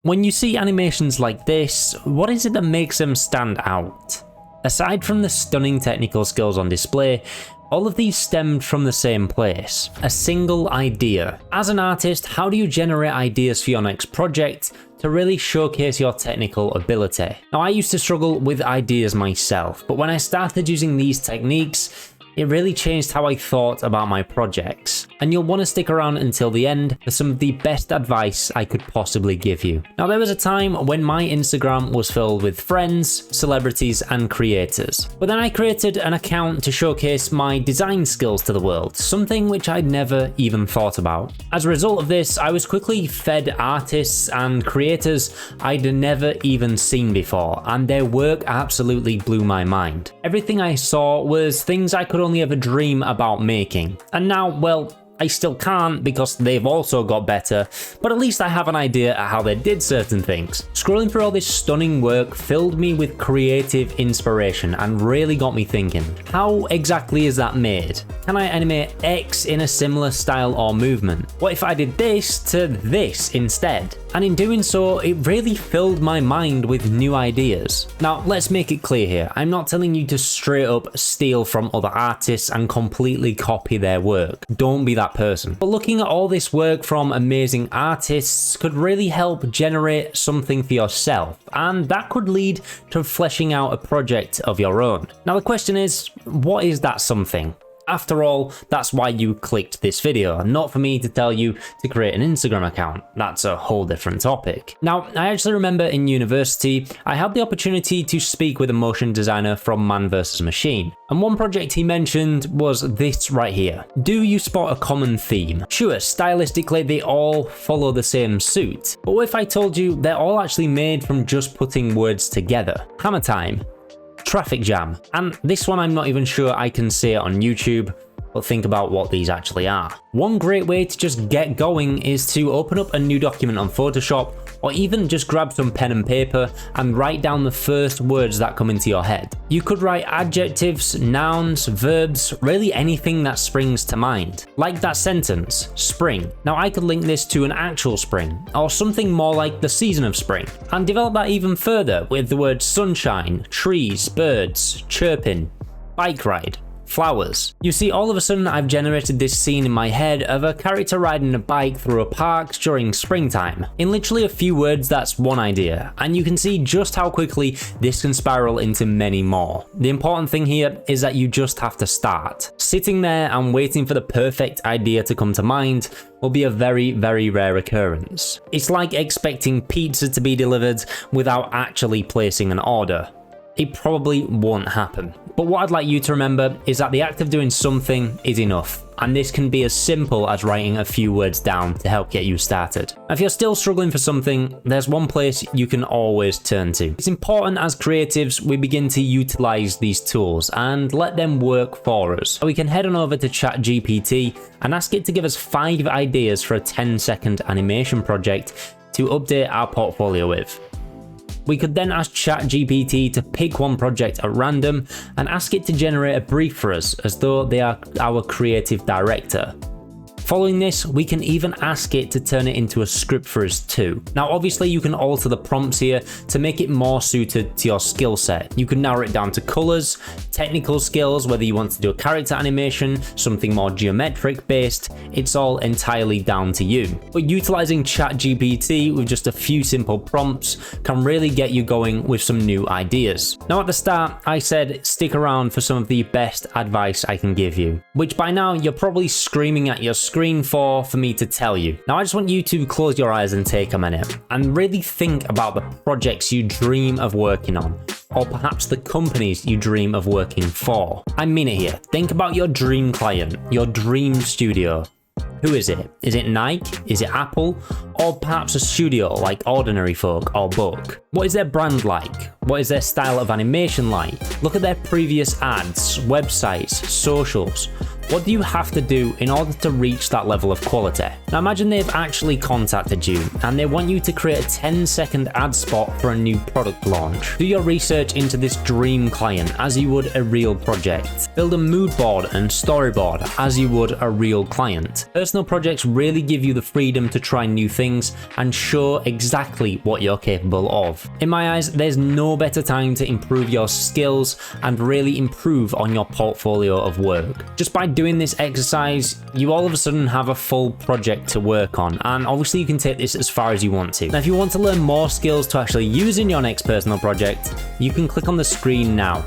When you see animations like this, what is it that makes them stand out? Aside from the stunning technical skills on display, all of these stemmed from the same place, a single idea. As an artist, how do you generate ideas for your next project to really showcase your technical ability? Now, I used to struggle with ideas myself, but when I started using these techniques, it really changed how I thought about my projects. And you'll want to stick around until the end for some of the best advice I could possibly give you. Now, there was a time when my Instagram was filled with friends, celebrities, and creators. But then I created an account to showcase my design skills to the world, something which I'd never even thought about. As a result of this, I was quickly fed artists and creators I'd never even seen before, and their work absolutely blew my mind. Everything I saw was things I could only ever dream about making. And now, well, I still can't because they've also got better, but at least I have an idea at how they did certain things. Scrolling through all this stunning work filled me with creative inspiration and really got me thinking, how exactly is that made? Can I animate X in a similar style or movement? What if I did this to this instead? And in doing so, it really filled my mind with new ideas. Now, let's make it clear here, I'm not telling you to straight up steal from other artists and completely copy their work. Don't be that person. But looking at all this work from amazing artists could really help generate something for yourself, and that could lead to fleshing out a project of your own. Now, the question is, what is that something? After all, that's why you clicked this video, not for me to tell you to create an Instagram account. That's a whole different topic. Now, I actually remember in university, I had the opportunity to speak with a motion designer from Man vs Machine. And one project he mentioned was this right here. Do you spot a common theme? Sure, stylistically they all follow the same suit, but what if I told you they're all actually made from just putting words together? Hammer time. Traffic jam. And this one I'm not even sure I can say it on YouTube, but think about what these actually are. One great way to just get going is to open up a new document on Photoshop, or even just grab some pen and paper and write down the first words that come into your head. You could write adjectives, nouns, verbs, really anything that springs to mind. Like that sentence, spring. Now I could link this to an actual spring, or something more like the season of spring, and develop that even further with the words sunshine, trees, birds, chirping, bike ride, flowers. You see, all of a sudden I've generated this scene in my head of a character riding a bike through a park during springtime. In literally a few words, that's one idea, and you can see just how quickly this can spiral into many more. The important thing here is that you just have to start. Sitting there and waiting for the perfect idea to come to mind will be a very, very rare occurrence. It's like expecting pizza to be delivered without actually placing an order. It probably won't happen. But what I'd like you to remember is that the act of doing something is enough, and this can be as simple as writing a few words down to help get you started. If you're still struggling for something, there's one place you can always turn to. It's important as creatives we begin to utilize these tools and let them work for us. So we can head on over to ChatGPT and ask it to give us 5 ideas for a 10-second animation project to update our portfolio with. We could then ask ChatGPT to pick one project at random and ask it to generate a brief for us as though they are our creative director. Following this, we can even ask it to turn it into a script for us too. Now obviously you can alter the prompts here to make it more suited to your skill set. You can narrow it down to colors, technical skills, whether you want to do a character animation, something more geometric based, it's all entirely down to you. But utilizing ChatGPT with just a few simple prompts can really get you going with some new ideas. Now at the start, I said stick around for some of the best advice I can give you, which by now you're probably screaming at your screen for me to tell you. Now I just want you to close your eyes and take a minute and really think about the projects you dream of working on, or perhaps the companies you dream of working for. I mean it here. Think about your dream client, your dream studio. Who is it? Is it Nike? Is it Apple? Or perhaps a studio like Ordinary Folk or Book? What is their brand like? What is their style of animation like? Look at their previous ads, websites, socials. What do you have to do in order to reach that level of quality? Now imagine they've actually contacted you and they want you to create a 10-second ad spot for a new product launch. Do your research into this dream client as you would a real project. Build a mood board and storyboard as you would a real client. Personal projects really give you the freedom to try new things and show exactly what you're capable of. In my eyes, there's no better time to improve your skills and really improve on your portfolio of work. Just by doing this exercise, you all of a sudden have a full project to work on, and obviously you can take this as far as you want to. Now, if you want to learn more skills to actually use in your next personal project, you can click on the screen now.